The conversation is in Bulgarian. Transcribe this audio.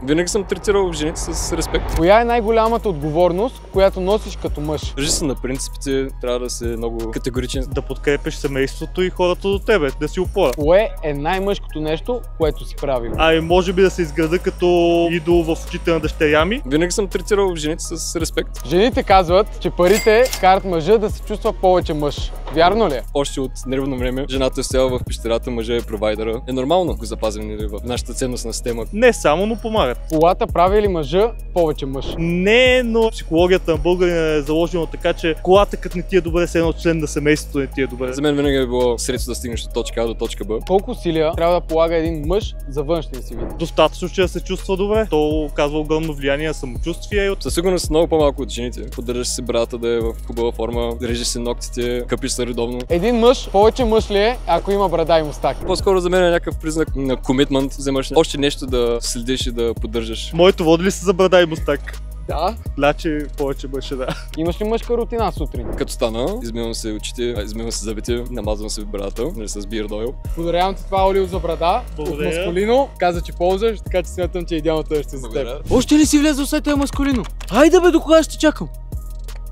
Винаги съм третирал жените с респект. Коя е най-голямата отговорност, която носиш като мъж? Държи се на принципите, трябва да си много категоричен. Да подкрепиш семейството и хората до тебе, да си опора. Кое е най-мъжкото нещо, което си правил? Може би да се изграда като идол в очите на дъщеря ми. Винаги съм третирал жените с респект. Жените казват, че парите карат мъжа да се чувства повече мъж. Вярно ли е? Още от нервно време жената е стояла в пещерата, мъжа е провайдера. Е нормално го запазим в нашата ценностна система. Не само, но помагат. Колата прави ли мъжа повече мъж? Не, но психологията на българина е заложена така, че колата като не ти е добре, с едно член на семейството не ти е добре. За мен винаги е било средство да стигнеш от точка А до точка Б. Колко усилия трябва да полага един мъж за външния си вид? Достатъчно, че да се чувства добре. То оказва огромно влияние на самочувствие. Със сигурност много по-малко от жените. Поддържаш си брата да е в хубава форма, режеш си ногтите, къпиш се редовно. Един мъж повече мъж ли е, ако има брада и мустак? По-скоро за мен е някакъв признак на комитмент. Вземаш още нещо да следиш и да поддържаш. Моето води ли се за брада и мустак? Да. Значи повече мъже, да. Имаш ли мъжка рутина сутрин? Като стана, измивам се очите, измивам се зъбите, намазвам се в брадата, с биърд ойл. Подарявам ти това олио за брада. Благодаря. От Маскулино. Каза, че ползваш, така че смятам, че е идеалното нещо за теб. Благодаря. Още ли си влезъл след това Маскулино? Хайде бе, до кога ще чакам?